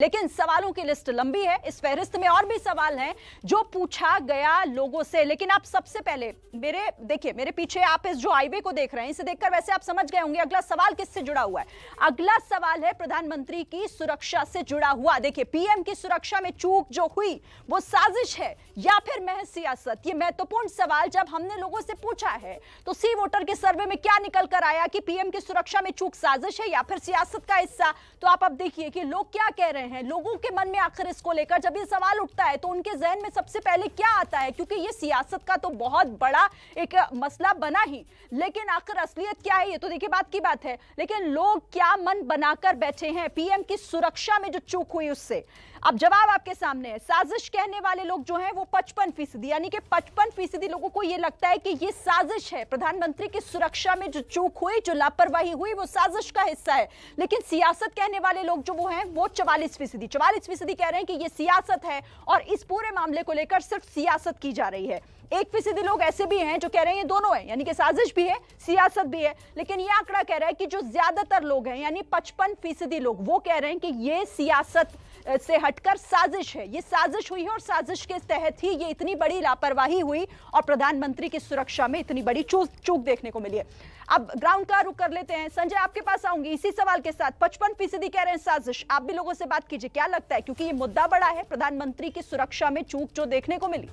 लेकिन सवालों की लिस्ट लंबी है। इस फहरिस्त में और भी सवाल हैं जो पूछा गया लोगों से। लेकिन आप सबसे पहले मेरे पीछे आप इस जो हाईवे को देख रहे हैं, इसे देखकर वैसे आप समझ गए होंगे अगला सवाल किससे जुड़ा हुआ है। अगला सवाल है प्रधानमंत्री की सुरक्षा से जुड़ा हुआ। देखिए, पीएम की सुरक्षा में चूक जो हुई वो साजिश है या फिर महज सियासत? ये महत्वपूर्ण सवाल जब हमने लोगों से पूछा है तो सी वोटर के सर्वे में क्या निकल कर आया कि पीएम की सुरक्षा में चूक साजिश है या फिर सियासत का हिस्सा। तो आप अब देखिए कि लोग क्या कह रहे हैं। लोगों के मन में आखिर इसको लेकर जब ये सवाल उठता है तो उनके जहन में सबसे पहले क्या आता है, क्योंकि ये सियासत का तो बहुत बड़ा एक मसला बना ही, लेकिन आखिर असलियत क्या है ये तो देखिए बात की बात है। लेकिन लोग क्या मन बनाकर बैठे हैं पीएम की सुरक्षा में जो चूक हुई उससे? अब जवाब आपके सामने है। साजिश कहने वाले लोग जो हैं वो 55%, यानी कि 55% लोगों को ये लगता है कि ये साजिश है। प्रधानमंत्री की सुरक्षा में जो चूक हुई, जो लापरवाही हुई, वो साजिश का हिस्सा है। लेकिन सियासत कहने वाले लोग जो वो हैं वो 44% कह रहे हैं कि ये सियासत है और इस पूरे मामले को लेकर सिर्फ सियासत की जा रही है। 1% लोग ऐसे भी हैं जो कह रहे हैं ये दोनों है, यानी कि साजिश भी है सियासत भी है। लेकिन ये आंकड़ा कह रहा है कि जो ज्यादातर लोग हैं यानी 55% लोग वो कह रहे हैं कि ये सियासत से हटकर साजिश है, ये साजिश हुई है और साजिश के तहत ही ये इतनी बड़ी लापरवाही हुई और प्रधानमंत्री की सुरक्षा में इतनी बड़ी चूक देखने को मिली है। अब ग्राउंड का रुख कर लेते हैं। संजय, आपके पास आऊंगी इसी सवाल के साथ। 55% कह रहे हैं साजिश, आप भी लोगों से बात कीजिए, क्या लगता है? क्योंकि ये मुद्दा बड़ा है, प्रधानमंत्री की सुरक्षा में चूक जो देखने को मिली।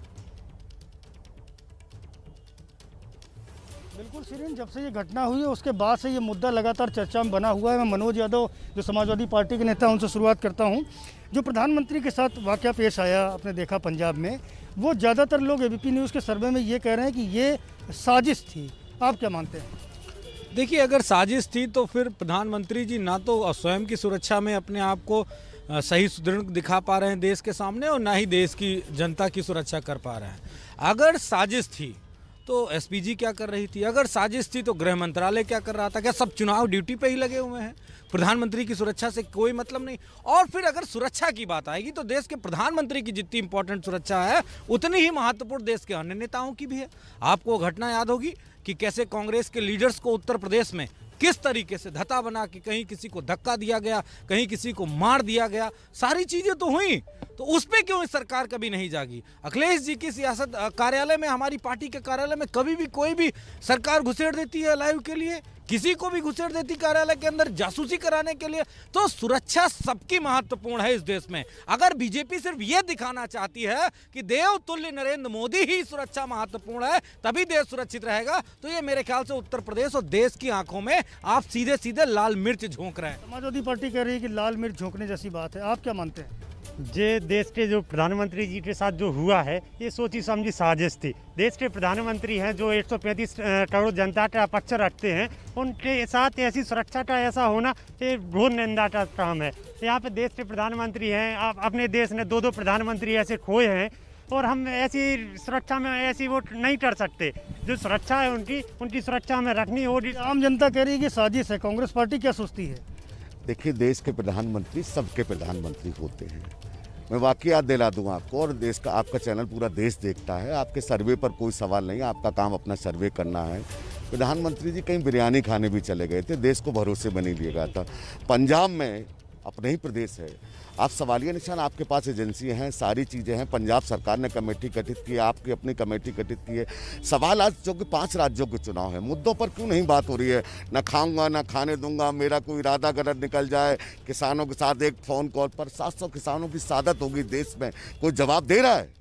बिल्कुल शिरीन, जब से ये घटना हुई है उसके बाद से ये मुद्दा लगातार चर्चा में बना हुआ है। मैं मनोज यादव जो समाजवादी पार्टी के नेता हैं उनसे शुरुआत करता हूं। जो प्रधानमंत्री के साथ वाकया पेश आया, आपने देखा पंजाब में, वो ज़्यादातर लोग एबीपी न्यूज़ के सर्वे में ये कह रहे हैं कि ये साजिश थी। आप क्या मानते हैं? देखिए, अगर साजिश थी तो फिर प्रधानमंत्री जी ना तो स्वयं की सुरक्षा में अपने आप को सही सुदृढ़ दिखा पा रहे हैं देश के सामने और ना ही देश की जनता की सुरक्षा कर पा रहे हैं। अगर साजिश थी तो एसपीजी क्या कर रही थी? अगर साजिश थी तो गृह मंत्रालय क्या कर रहा था? क्या सब चुनाव ड्यूटी पे ही लगे हुए हैं? प्रधानमंत्री की सुरक्षा से कोई मतलब नहीं। और फिर अगर सुरक्षा की बात आएगी तो देश के प्रधानमंत्री की जितनी इंपॉर्टेंट सुरक्षा है उतनी ही महत्वपूर्ण देश के अन्य नेताओं की भी है। आपको घटना याद होगी कि कैसे कांग्रेस के लीडर्स को उत्तर प्रदेश में किस तरीके से धता बना कि कहीं किसी को धक्का दिया गया, कहीं किसी को मार दिया गया। सारी चीजें तो हुई, तो उस पे क्यों सरकार कभी नहीं जागी? अखिलेश जी की सियासत कार्यालय में, हमारी पार्टी के कार्यालय में कभी भी कोई भी सरकार घुसेड़ देती है लाइव के लिए, किसी को भी घुसेड़ देती कार्यालय के अंदर जासूसी कराने के लिए। तो सुरक्षा सबकी महत्वपूर्ण है इस देश में। अगर बीजेपी सिर्फ ये दिखाना चाहती है कि देव तुल्य नरेंद्र मोदी ही सुरक्षा महत्वपूर्ण है तभी देश सुरक्षित रहेगा, तो ये मेरे ख्याल से उत्तर प्रदेश और देश की आंखों में आप सीधे सीधे लाल मिर्च झोंक रहे हैं। समाजवादी पार्टी कह रही है कि लाल मिर्च झोंकने जैसी बात है। आप क्या मानते हैं? जे देश के जो प्रधानमंत्री जी के साथ जो हुआ है ये सोची समझी साजिश थी। देश के प्रधानमंत्री हैं जो 135 करोड़ जनता का पक्ष रखते हैं, उनके साथ ऐसी सुरक्षा का ऐसा होना ये घोर निंदा का काम है। यहाँ पे देश के प्रधानमंत्री हैं, अपने देश ने 2 प्रधानमंत्री ऐसे खोए हैं और हम ऐसी सुरक्षा में ऐसी वो नहीं कर सकते। जो सुरक्षा है उनकी सुरक्षा हमें रखनी होगी। आम जनता कह रही है कि साजिश है, कांग्रेस पार्टी क्या सोचती है? देखिए, देश के प्रधानमंत्री सबके प्रधानमंत्री होते हैं। मैं वाकई दिला दूं आपको, और देश का आपका चैनल पूरा देश देखता है। आपके सर्वे पर कोई सवाल नहीं, आपका काम अपना सर्वे करना है। प्रधानमंत्री जी कहीं बिरयानी खाने भी चले गए थे, देश को भरोसे में नहीं लिया गया था। पंजाब में अपने ही प्रदेश है, आप सवालिया निशान, आपके पास एजेंसियां हैं, सारी चीज़ें हैं। पंजाब सरकार ने कमेटी गठित की है, आपकी अपनी कमेटी गठित की है। सवाल आज जो कि 5 राज्यों के चुनाव है, मुद्दों पर क्यों नहीं बात हो रही है? ना खाऊंगा ना खाने दूंगा, मेरा कोई इरादा गलत निकल जाए, किसानों के साथ एक फ़ोन कॉल पर 700 किसानों की शहादत होगी देश में, कोई जवाब दे रहा है?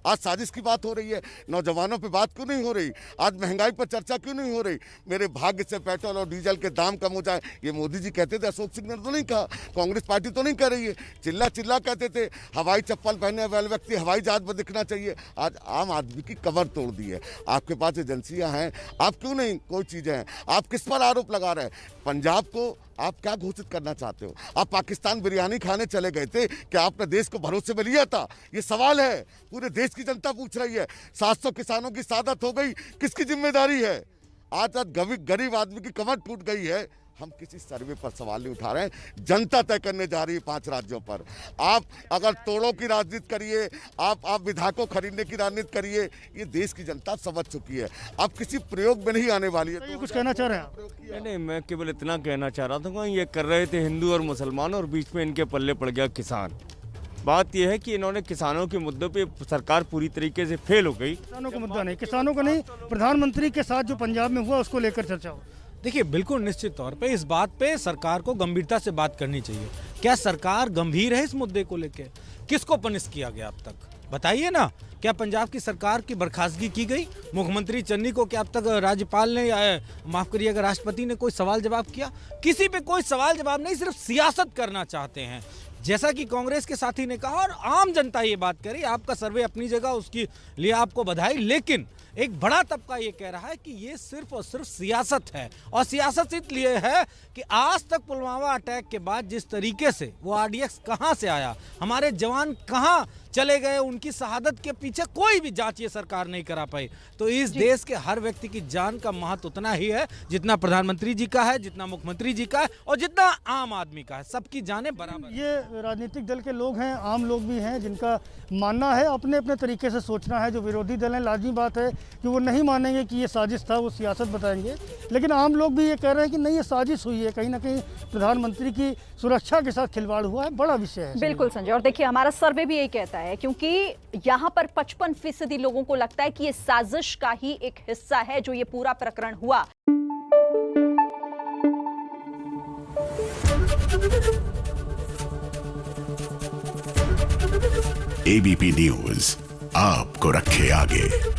आज साजिश की बात हो रही है, नौजवानों पे बात क्यों नहीं हो रही? आज महंगाई पर चर्चा क्यों नहीं हो रही? मेरे भाग्य से पेट्रोल और डीजल के दाम कम हो जाए, ये मोदी जी कहते थे, अशोक सिंह ने तो नहीं कहा, कांग्रेस पार्टी तो नहीं कह रही है। चिल्ला चिल्ला कहते थे हवाई चप्पल पहने वाले व्यक्ति हवाई जहाज पर दिखना चाहिए, आज आम आदमी की कमर तोड़ दी है। आपके पास एजेंसियां हैं, आप क्यों नहीं कोई चीज़ें हैं? आप किस पर आरोप लगा रहे हैं? पंजाब को आप क्या घोषित करना चाहते हो? आप पाकिस्तान बिरयानी खाने चले गए थे, क्या आपने देश को भरोसे में लिया था? ये सवाल है, पूरे देश की जनता पूछ रही है। 700 किसानों की शहादत हो गई, किसकी जिम्मेदारी है? आज गरीब आदमी की कमर टूट गई है, हम किसी सर्वे पर सवाल नहीं उठा रहे हैं, जनता तय करने जा रही है 5 राज्यों पर। आप अगर तोड़ों की राजनीति करिए, आप विधायकों खरीदने की राजनीति करिए, ये देश की जनता समझ चुकी है, अब किसी प्रयोग में नहीं आने वाली है। ये कुछ कहना चाह रहे हैं आप? नहीं, मैं केवल इतना कहना चाह रहा था कि ये कर रहे थे हिंदू और मुसलमान और बीच में इनके पल्ले पड़ गया किसान। बात यह है कि इन्होंने किसानों के मुद्दों पे सरकार पूरी तरीके से फेल हो गई। किसानों का मुद्दा नहीं, किसानों का नहीं, प्रधानमंत्री के साथ जो पंजाब में हुआ उसको लेकर चर्चा हो। देखिए, बिल्कुल निश्चित तौर पे इस बात पे सरकार को गंभीरता से बात करनी चाहिए। क्या सरकार गंभीर है इस मुद्दे को लेके? किसको पनिश किया गया अब तक, बताइए ना। क्या पंजाब की सरकार की बर्खास्तगी की गई? मुख्यमंत्री चन्नी को क्या अब तक राज्यपाल ने या माफ करिएगा राष्ट्रपति ने कोई सवाल जवाब किया? किसी पे कोई सवाल जवाब नहीं, सिर्फ सियासत करना चाहते हैं। जैसा कि कांग्रेस के साथी ने कहा और आम जनता ये बात करी, आपका सर्वे अपनी जगह, उसके लिए आपको बधाई, लेकिन एक बड़ा तबका ये कह रहा है कि ये सिर्फ और सिर्फ सियासत है। और सियासत इसलिए है कि आज तक पुलवामा अटैक के बाद जिस तरीके से वो आरडीएक्स कहां से आया, हमारे जवान कहां चले गए, उनकी शहादत के पीछे कोई भी जांच ये सरकार नहीं करा पाई। तो इस देश के हर व्यक्ति की जान का महत्व उतना ही है जितना प्रधानमंत्री जी का है, जितना मुख्यमंत्री जी का है और जितना आम आदमी का है। सबकी जानें बराबर। ये राजनीतिक दल के लोग हैं, आम लोग भी हैं, जिनका मानना है अपने अपने तरीके से सोचना है। जो विरोधी दल हैं, लाजमी बात है कि वो नहीं मानेंगे कि ये साजिश था, वो सियासत बताएंगे। लेकिन आम लोग भी ये कह रहे हैं कि नहीं, ये साजिश हुई है, कहीं ना कहीं प्रधानमंत्री की सुरक्षा के साथ खिलवाड़ हुआ है, बड़ा विषय है। बिल्कुल संजय, और देखिए हमारा सर्वे भी यही कहता है, क्योंकि यहाँ पर 55% लोगों को लगता है कि ये साजिश का ही एक हिस्सा है जो ये पूरा प्रकरण हुआ। एबीपी न्यूज आपको रखे आगे।